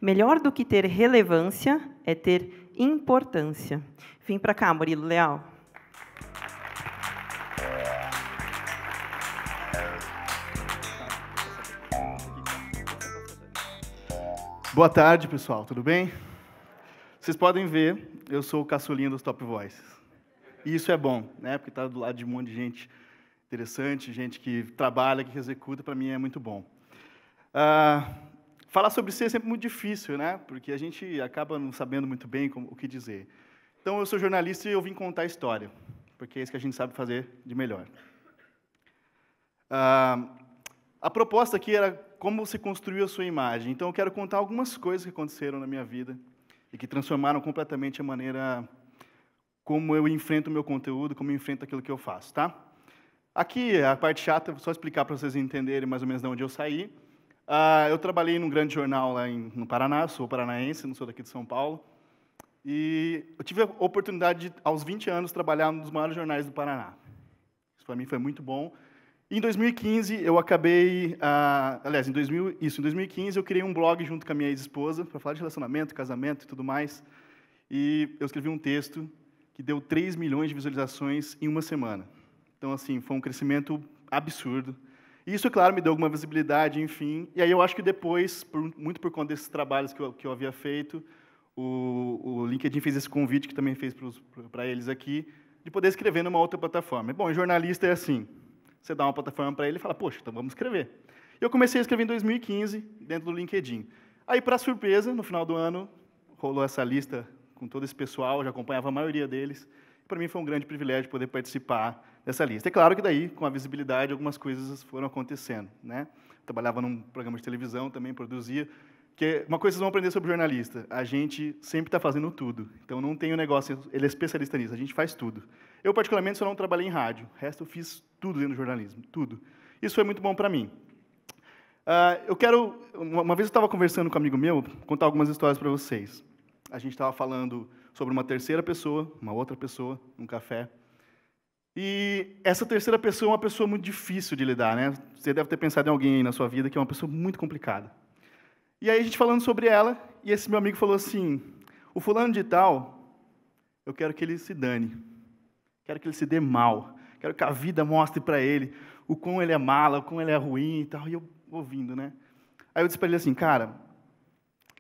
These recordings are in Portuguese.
Melhor do que ter relevância é ter importância. Vem para cá, Murilo Leal. Boa tarde, pessoal. Tudo bem? Vocês podem ver, eu sou o caçulinha dos Top Voices. E isso é bom, né? Porque está do lado de um monte de gente interessante, gente que trabalha, que executa, para mim é muito bom. Falar sobre si é sempre muito difícil, né? Porque a gente acaba não sabendo muito bem o que dizer. Então, eu sou jornalista e eu vim contar a história, porque é isso que a gente sabe fazer de melhor. A proposta aqui era como você construiu a sua imagem. Então, eu quero contar algumas coisas que aconteceram na minha vida e que transformaram completamente a maneira como eu enfrento o meu conteúdo, como eu enfrento aquilo que eu faço, tá? Aqui, a parte chata, vou só explicar para vocês entenderem mais ou menos de onde eu saí. Eu trabalhei num grande jornal lá no Paraná, sou paranaense, não sou daqui de São Paulo. E eu tive a oportunidade, de, aos 20 anos, trabalhar num dos maiores jornais do Paraná. Isso para mim foi muito bom. Em 2015, eu acabei... aliás, em 2015, eu criei um blog junto com a minha ex-esposa, para falar de relacionamento, casamento e tudo mais. E eu escrevi um texto que deu 3 milhões de visualizações em uma semana. Então, assim, foi um crescimento absurdo. E isso, claro, me deu alguma visibilidade, enfim. E aí eu acho que depois, muito por conta desses trabalhos que eu havia feito, o LinkedIn fez esse convite, que também fez para eles aqui, de poder escrever numa outra plataforma. Bom, jornalista é assim. Você dá uma plataforma para ele e fala, poxa, então vamos escrever. E eu comecei a escrever em 2015, dentro do LinkedIn. Aí, para surpresa, no final do ano, rolou essa lista com todo esse pessoal, já acompanhava a maioria deles. Para mim foi um grande privilégio poder participar dessa lista. É claro que daí, com a visibilidade, algumas coisas foram acontecendo, né? Trabalhava num programa de televisão, também produzia. Porque uma coisa que vocês vão aprender sobre jornalista, a gente sempre está fazendo tudo. Então, não tem o negócio, ele é especialista nisso, a gente faz tudo. Eu, particularmente, só não trabalhei em rádio. O resto, eu fiz tudo dentro do jornalismo, tudo. Isso foi muito bom para mim. Uma vez eu estava conversando com um amigo meu, contar algumas histórias para vocês. A gente estava falando sobre uma terceira pessoa, uma outra pessoa, num café. E essa terceira pessoa é uma pessoa muito difícil de lidar, né? Você deve ter pensado em alguém aí na sua vida que é uma pessoa muito complicada. E aí a gente falando sobre ela, e esse meu amigo falou assim, o fulano de tal, eu quero que ele se dane, quero que ele se dê mal, quero que a vida mostre para ele o quão ele é mala, o quão ele é ruim e tal, e eu ouvindo, né? Aí eu disse para ele assim, cara,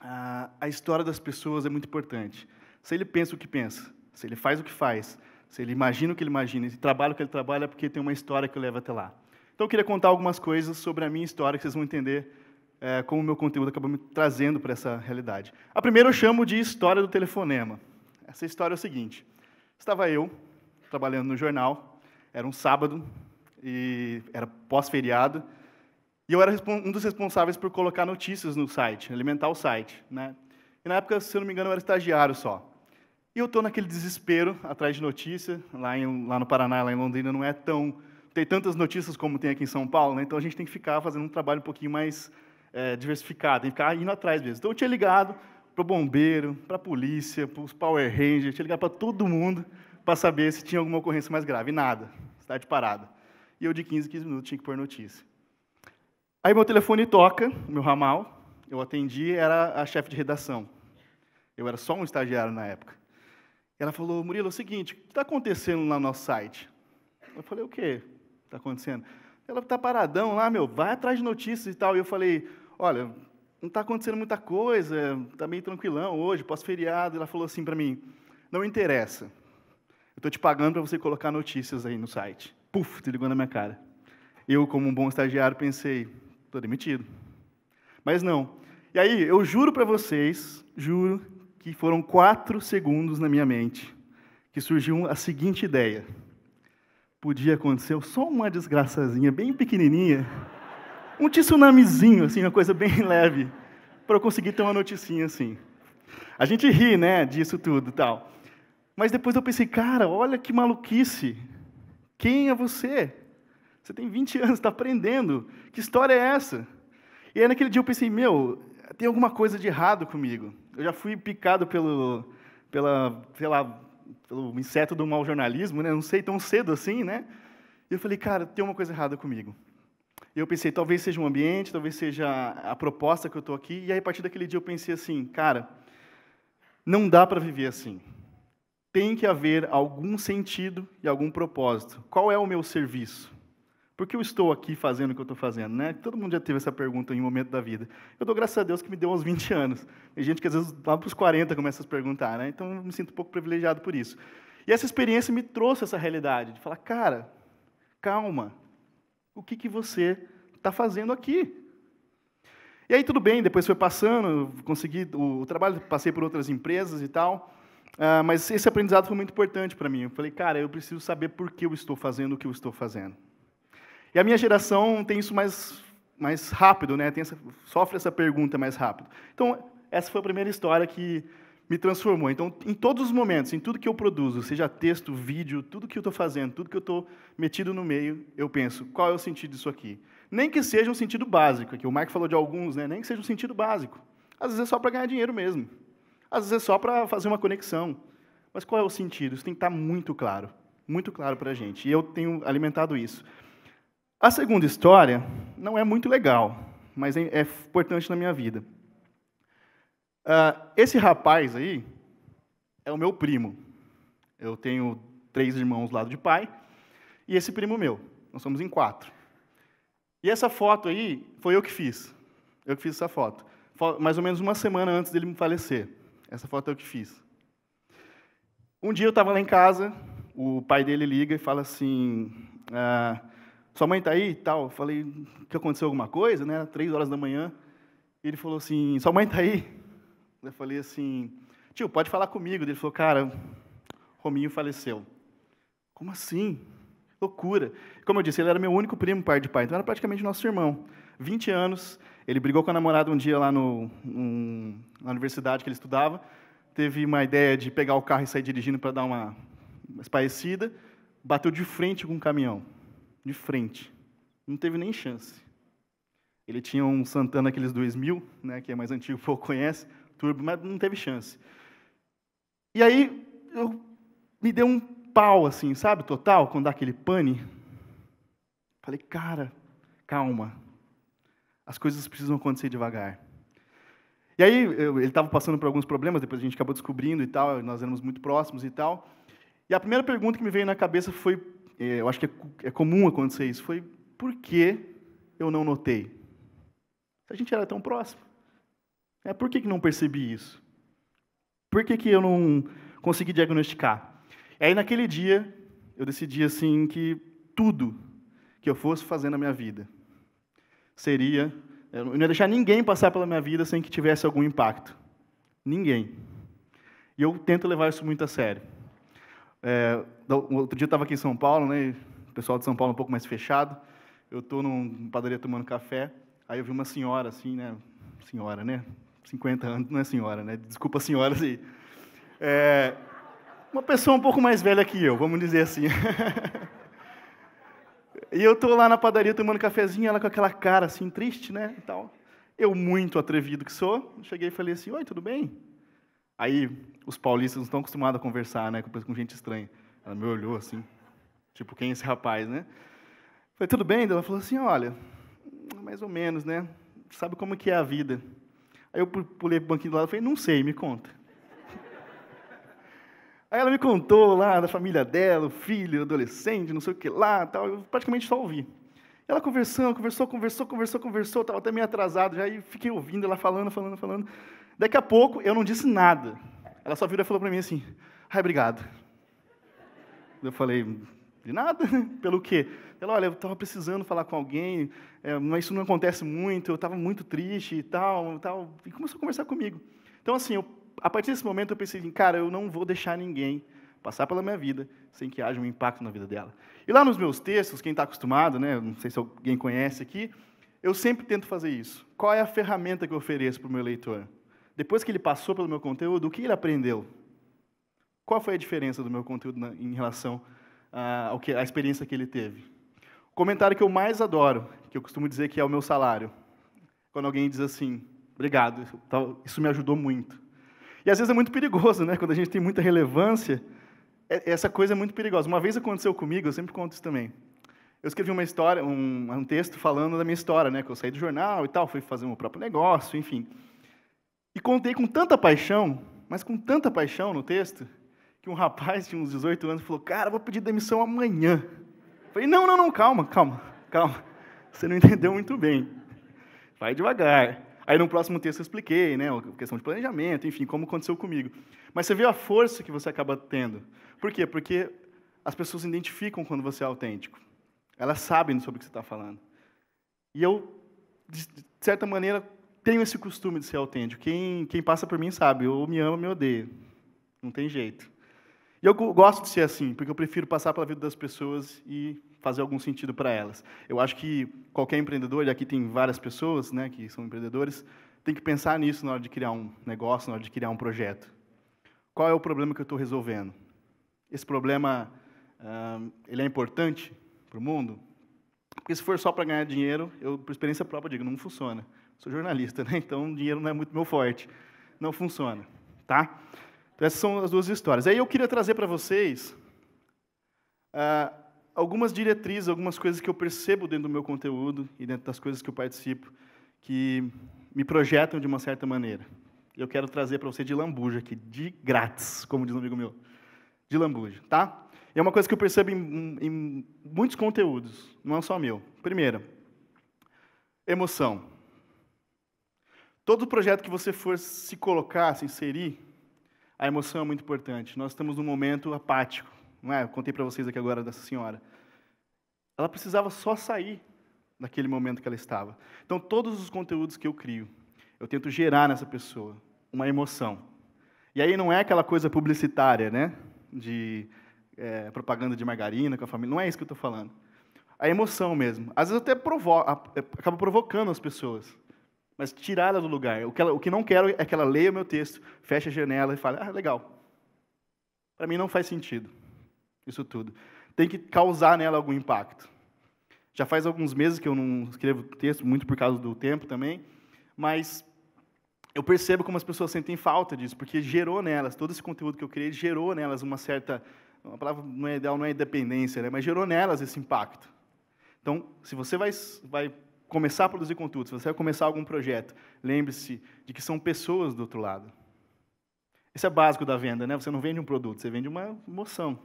a história das pessoas é muito importante. Se ele pensa o que pensa, se ele faz o que faz, se ele imagina o que ele imagina, se trabalha o que ele trabalha, é porque tem uma história que o leva até lá. Então eu queria contar algumas coisas sobre a minha história, que vocês vão entender como o meu conteúdo acabou me trazendo para essa realidade. A primeira eu chamo de história do telefonema. Essa história é o seguinte, estava eu, trabalhando no jornal, era um sábado, e era pós-feriado, e eu era um dos responsáveis por colocar notícias no site, alimentar o site, né? E na época, se eu não me engano, eu era estagiário só. E eu estou naquele desespero, atrás de notícia, lá no Paraná, lá em Londrina, tem tantas notícias como tem aqui em São Paulo, né? Então a gente tem que ficar fazendo um trabalho um pouquinho mais diversificado, tem que ficar indo atrás mesmo. Então eu tinha ligado para o bombeiro, para a polícia, para os Power Rangers, tinha ligado para todo mundo para saber se tinha alguma ocorrência mais grave. E nada, cidade parada. E eu, de 15 minutos, tinha que pôr notícia. Aí meu telefone toca, meu ramal, eu atendi, era a chefe de redação. Eu era só um estagiário na época. Ela falou, Murilo, é o seguinte, o que está acontecendo lá no nosso site? Eu falei, o quê está acontecendo? Ela está paradão lá, vai atrás de notícias e tal. E eu falei, olha, não está acontecendo muita coisa, está meio tranquilão hoje, pós-feriado. Ela falou assim para mim, não interessa, eu estou te pagando para você colocar notícias aí no site. Puf, desligou na minha cara. Eu, como um bom estagiário, pensei, estou demitido. Mas não. E aí, eu juro para vocês, juro, que foram 4 segundos na minha mente que surgiu a seguinte ideia. Podia acontecer só uma desgraçazinha bem pequenininha, um tsunamizinho, assim, uma coisa bem leve, para eu conseguir ter uma noticinha assim. A gente ri, né, disso tudo e tal. Mas depois eu pensei, cara, olha que maluquice. Quem é você? Você tem 20 anos, está aprendendo. Que história é essa? E aí, naquele dia, eu pensei, tem alguma coisa de errado comigo. Eu já fui picado pelo inseto do mau jornalismo, né? Não sei tão cedo assim, né? E eu falei, cara, tem uma coisa errada comigo. E eu pensei, talvez seja um ambiente, talvez seja a proposta que eu estou aqui. E aí, a partir daquele dia, eu pensei assim, cara, não dá para viver assim. Tem que haver algum sentido e algum propósito. Qual é o meu serviço? Por que eu estou aqui fazendo o que eu estou fazendo? Né? Todo mundo já teve essa pergunta em um momento da vida. Eu dou graças a Deus que me deu aos 20 anos. Tem gente que, às vezes, lá para os 40 começa a se perguntar. Né? Então, eu me sinto um pouco privilegiado por isso. E essa experiência me trouxe essa realidade, de falar, cara, calma, o que você está fazendo aqui? E aí, tudo bem, depois foi passando, consegui o trabalho, passei por outras empresas e tal, mas esse aprendizado foi muito importante para mim. Eu falei, cara, eu preciso saber por que eu estou fazendo o que eu estou fazendo. E a minha geração tem isso mais rápido, né? Sofre essa pergunta mais rápido. Então, essa foi a primeira história que me transformou. Então, em todos os momentos, em tudo que eu produzo, seja texto, vídeo, tudo que eu estou fazendo, tudo que eu estou metido no meio, eu penso, qual é o sentido disso aqui? Nem que seja um sentido básico, aqui o Mark falou de alguns, né? Nem que seja um sentido básico. Às vezes é só para ganhar dinheiro mesmo. Às vezes é só para fazer uma conexão. Mas qual é o sentido? Isso tem que estar muito claro para a gente. E eu tenho alimentado isso. A segunda história não é muito legal, mas é importante na minha vida. Esse rapaz aí é o meu primo. Eu tenho 3 irmãos do lado de pai, e esse primo meu. Nós somos em 4. E essa foto aí foi eu que fiz. Eu que fiz essa foto. Mais ou menos uma semana antes dele me falecer. Essa foto eu que fiz. Um dia eu estava lá em casa, o pai dele liga e fala assim... sua mãe está aí e tal? Eu falei, que aconteceu alguma coisa, né? 3 horas da manhã. Ele falou assim, sua mãe está aí? Eu falei assim, tio, pode falar comigo. Ele falou, cara, Rominho faleceu. Como assim? Loucura. Como eu disse, ele era meu único primo, par de pai, então era praticamente nosso irmão. 20 anos, ele brigou com a namorada um dia lá na universidade que ele estudava, teve uma ideia de pegar o carro e sair dirigindo para dar uma espairecida, bateu de frente com um caminhão. De frente. Não teve nem chance. Ele tinha um Santana, aqueles 2000, né, que é mais antigo, o povo conhece, turbo, mas não teve chance. E aí, me deu um pau, assim, sabe, total, quando dá aquele pane. Falei, cara, calma. As coisas precisam acontecer devagar. E aí, ele estava passando por alguns problemas, depois a gente acabou descobrindo e tal, nós éramos muito próximos e tal. E a primeira pergunta que me veio na cabeça foi, eu acho que é comum acontecer isso, foi, por que eu não notei? A gente era tão próximo. Por que não percebi isso? Por que eu não consegui diagnosticar? E aí, naquele dia, eu decidi assim que tudo que eu fosse fazer na minha vida seria... Eu não ia deixar ninguém passar pela minha vida sem que tivesse algum impacto. Ninguém. E eu tento levar isso muito a sério. Outro dia eu estava aqui em São Paulo, né? O pessoal de São Paulo é um pouco mais fechado. Eu estou numa padaria tomando café, aí eu vi uma senhora assim, né? Senhora, né? 50 anos, não é senhora, né? Desculpa, senhoras aí. Uma pessoa um pouco mais velha que eu, vamos dizer assim. E eu estou lá na padaria tomando cafezinho, ela com aquela cara assim, triste, né? E tal. Eu, muito atrevido que sou, cheguei e falei assim, oi, tudo bem? Aí, os paulistas não estão acostumados a conversar, né? Com gente estranha. Ela me olhou assim, tipo, quem é esse rapaz, né? Falei, tudo bem? Ela falou assim, olha, mais ou menos, né? Sabe como que é a vida? Aí eu pulei pro banquinho do lado e falei, não sei, me conta. Aí ela me contou lá da família dela, o filho, adolescente, não sei o que lá, tal. Eu praticamente só ouvi. Ela conversou, estava até meio atrasado já, e fiquei ouvindo ela falando. Daqui a pouco, eu não disse nada. Ela só virou e falou para mim assim, ai, obrigado. Eu falei, de nada? Pelo quê? Ela, olha, eu estava precisando falar com alguém, mas isso não acontece muito, eu estava muito triste e tal, e começou a conversar comigo. Então, assim, a partir desse momento, eu pensei, cara, eu não vou deixar ninguém passar pela minha vida sem que haja um impacto na vida dela. E lá nos meus textos, quem está acostumado, né, não sei se alguém conhece aqui, eu sempre tento fazer isso. Qual é a ferramenta que eu ofereço para o meu leitor? Depois que ele passou pelo meu conteúdo, o que ele aprendeu? Qual foi a diferença do meu conteúdo em relação à experiência que ele teve? O comentário que eu mais adoro, que eu costumo dizer que é o meu salário, quando alguém diz assim, obrigado, isso me ajudou muito. E às vezes é muito perigoso, né? Quando a gente tem muita relevância, essa coisa é muito perigosa. Uma vez aconteceu comigo, eu sempre conto isso também. eu escrevi uma história, um texto falando da minha história, né? Que eu saí do jornal e tal, fui fazer o meu próprio negócio, enfim. E contei com tanta paixão, mas com tanta paixão no texto, que um rapaz de uns 18 anos falou, cara, vou pedir demissão amanhã. Eu falei, não, calma. Você não entendeu muito bem. Vai devagar. Aí, no próximo texto, eu expliquei, né, a questão de planejamento, enfim, como aconteceu comigo. Mas você vê a força que você acaba tendo. Por quê? Porque as pessoas se identificam quando você é autêntico. Elas sabem sobre o que você está falando. E eu, de certa maneira, tenho esse costume de ser autêntico. Quem passa por mim sabe, ou me ama ou me odeia. Não tem jeito. E eu gosto de ser assim, porque eu prefiro passar pela vida das pessoas e fazer algum sentido para elas. Eu acho que qualquer empreendedor, e aqui tem várias pessoas, né, que são empreendedores, tem que pensar nisso na hora de criar um negócio, na hora de criar um projeto. Qual é o problema que eu estou resolvendo? Esse problema, ele é importante para o mundo? Porque se for só para ganhar dinheiro, eu, por experiência própria, digo, não funciona. Sou jornalista, né? Então dinheiro não é muito meu forte. Não funciona, tá? Então, essas são as duas histórias. Aí eu queria trazer para vocês algumas diretrizes, algumas coisas que eu percebo dentro do meu conteúdo e dentro das coisas que eu participo, que me projetam de uma certa maneira. Eu quero trazer para você de lambuja aqui, de grátis, como diz um amigo meu. De lambuja, tá? E é uma coisa que eu percebo em muitos conteúdos, não é só meu. Primeira, emoção. Todo projeto que você for se colocar, se inserir, a emoção é muito importante. Nós estamos num momento apático, não é? Eu contei para vocês aqui agora dessa senhora. Ela precisava só sair daquele momento que ela estava. Então, todos os conteúdos que eu crio, eu tento gerar nessa pessoa uma emoção. E aí não é aquela coisa publicitária, né? De propaganda de margarina com a família. Não é isso que eu estou falando. A emoção mesmo. Às vezes eu até acabo provocando as pessoas. Mas tirar ela do lugar. O que não quero é que ela leia o meu texto, feche a janela e fale, legal. Para mim não faz sentido isso tudo. Tem que causar nela algum impacto. Já faz alguns meses que eu não escrevo texto, muito por causa do tempo também, mas eu percebo como as pessoas sentem falta disso, porque gerou nelas, todo esse conteúdo que eu criei, gerou nelas uma certa, a palavra não é ideal, não é independência, né, mas gerou nelas esse impacto. Então, se você vai começar a produzir conteúdo, se você vai começar algum projeto, lembre-se de que são pessoas do outro lado. Esse é básico da venda, né? Você não vende um produto, você vende uma emoção.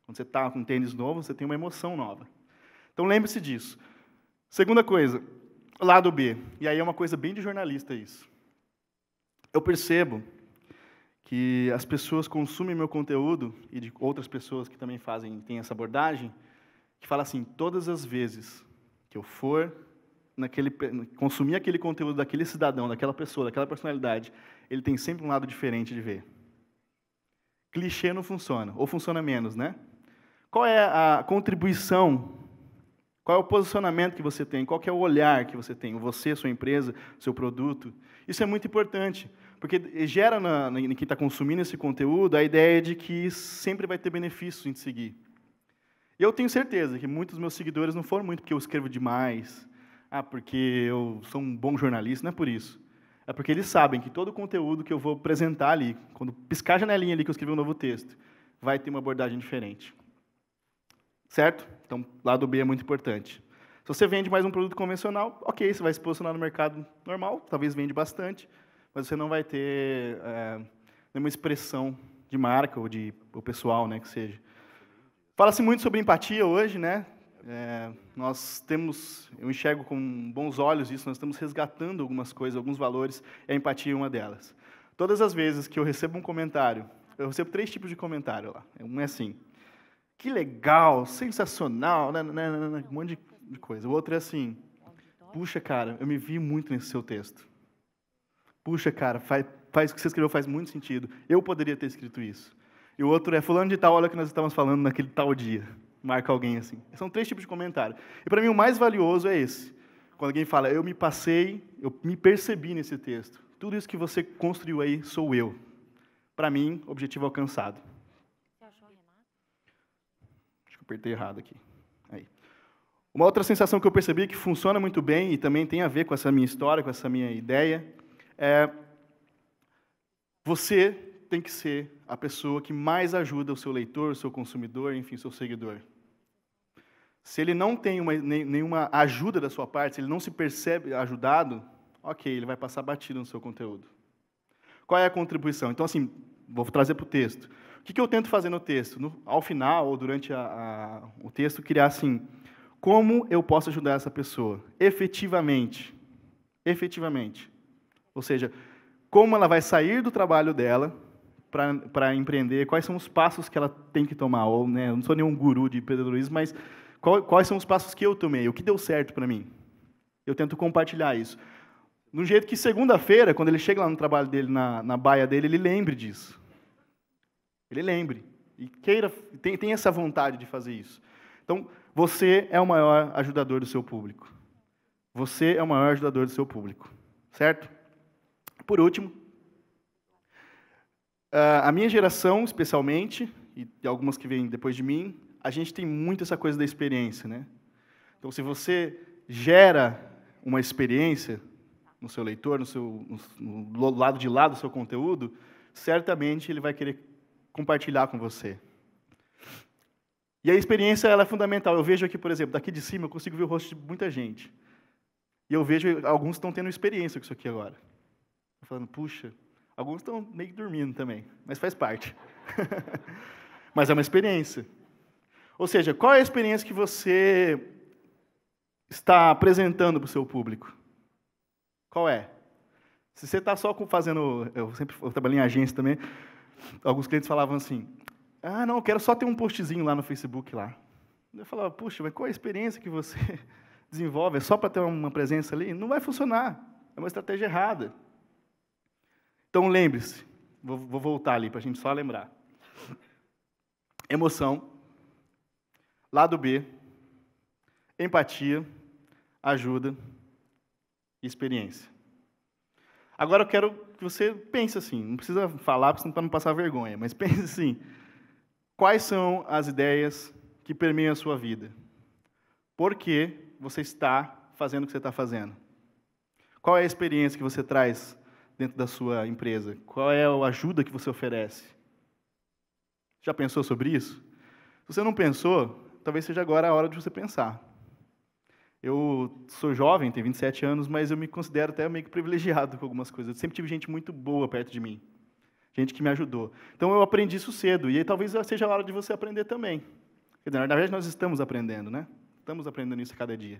Quando você está com um tênis novo, você tem uma emoção nova. Então, lembre-se disso. Segunda coisa, lado B. E aí é uma coisa bem de jornalista isso. Eu percebo que as pessoas consumem meu conteúdo, e de outras pessoas que também têm essa abordagem, que fala assim, todas as vezes que eu for consumir aquele conteúdo daquele cidadão, daquela pessoa, daquela personalidade, ele tem sempre um lado diferente de ver. Clichê não funciona, ou funciona menos, né? Qual é a contribuição, qual é o posicionamento que você tem, qual é o olhar que você tem, você, sua empresa, seu produto? Isso é muito importante, porque gera em quem está consumindo esse conteúdo a ideia de que sempre vai ter benefícios em te seguir. E eu tenho certeza que muitos dos meus seguidores não foram muito porque eu escrevo demais, porque eu sou um bom jornalista, não é por isso. É porque eles sabem que todo o conteúdo que eu vou apresentar ali, quando piscar a janelinha ali que eu escrevi um novo texto, vai ter uma abordagem diferente. Certo? Então, lado B é muito importante. Se você vende mais um produto convencional, ok, você vai se posicionar no mercado normal, talvez vende bastante, mas você não vai ter nenhuma expressão de marca ou pessoal, né, que seja. Fala-se muito sobre empatia hoje, né? Eu enxergo com bons olhos isso, nós estamos resgatando algumas coisas, alguns valores, e a empatia é uma delas. Todas as vezes que eu recebo um comentário, eu recebo 3 tipos de comentário lá. Um é assim, que legal, sensacional, um monte de coisa. O outro é assim, puxa, cara, eu me vi muito nesse seu texto. Puxa, cara, faz o que você escreveu faz muito sentido. Eu poderia ter escrito isso. E o outro é, fulano de tal, olha o que nós estávamos falando naquele tal dia. Marca alguém assim. São 3 tipos de comentário. E para mim o mais valioso é esse. Quando alguém fala, eu me percebi nesse texto. Tudo isso que você construiu aí sou eu. Para mim, objetivo alcançado. Você achou, Renato? Acho que eu apertei errado aqui. Aí. Uma outra sensação que eu percebi que funciona muito bem e também tem a ver com essa minha história, com essa minha ideia, é você tem que ser a pessoa que mais ajuda o seu leitor, o seu consumidor, enfim, o seu seguidor. Se ele não tem nenhuma ajuda da sua parte, se ele não se percebe ajudado, ok, ele vai passar batido no seu conteúdo. Qual é a contribuição? Então, assim, vou trazer para o texto. O que eu tento fazer no texto? Ao final, ou durante o texto, criar assim, como eu posso ajudar essa pessoa? Efetivamente. Efetivamente. Ou seja, como ela vai sair do trabalho dela para empreender, quais são os passos que ela tem que tomar. Ou, né, eu não sou nenhum guru de empreendedorismo, mas quais são os passos que eu tomei? O que deu certo para mim? Eu tento compartilhar isso. De um jeito que segunda-feira, quando ele chega lá no trabalho dele, na baia dele, ele lembre disso. Ele lembre. E tem essa vontade de fazer isso. Então, você é o maior ajudador do seu público. Você é o maior ajudador do seu público. Certo? Por último, a minha geração, especialmente, e algumas que vêm depois de mim, a gente tem muito essa coisa da experiência, né? Então, se você gera uma experiência no seu leitor, no lado de lá do seu conteúdo, certamente ele vai querer compartilhar com você. E a experiência ela é fundamental. Eu vejo aqui, por exemplo, daqui de cima, eu consigo ver o rosto de muita gente. E eu vejo alguns estão tendo experiência com isso aqui agora. Estou falando, puxa, alguns estão meio que dormindo também, mas faz parte. Mas é uma experiência. Ou seja, qual é a experiência que você está apresentando para o seu público? Qual é? Se você está só fazendo... Eu trabalhei em agência também. Alguns clientes falavam assim, não, eu quero só ter um postzinho lá no Facebook. Lá. Eu falava, puxa, mas qual é a experiência que você desenvolve? É só para ter uma presença ali? Não vai funcionar. É uma estratégia errada. Então, lembre-se. Vou voltar ali para a gente só lembrar. Emoção. Lado B. Empatia. Ajuda. Experiência. Agora eu quero que você pense assim, não precisa falar para não passar vergonha, mas pense assim, quais são as ideias que permeiam a sua vida? Por que você está fazendo o que você está fazendo? Qual é a experiência que você traz dentro da sua empresa? Qual é a ajuda que você oferece? Já pensou sobre isso? Se você não pensou, talvez seja agora a hora de você pensar. Eu sou jovem, tenho 27 anos, mas eu me considero até meio que privilegiado com algumas coisas. Eu sempre tive gente muito boa perto de mim, gente que me ajudou. Então, eu aprendi isso cedo, e aí talvez seja a hora de você aprender também. Quer dizer, na verdade, nós estamos aprendendo, né? Estamos aprendendo isso a cada dia.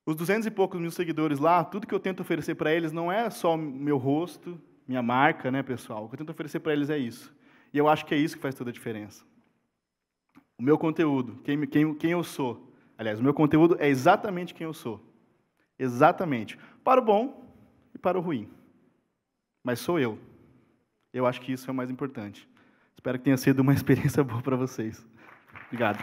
Os 200 e poucos mil seguidores lá, tudo que eu tento oferecer para eles não é só meu rosto, minha marca, né, pessoal? O que eu tento oferecer para eles é isso. E eu acho que é isso que faz toda a diferença. O meu conteúdo, quem eu sou. Aliás, o meu conteúdo é exatamente quem eu sou. Exatamente. Para o bom e para o ruim. Mas sou eu. Eu acho que isso é o mais importante. Espero que tenha sido uma experiência boa para vocês. Obrigado.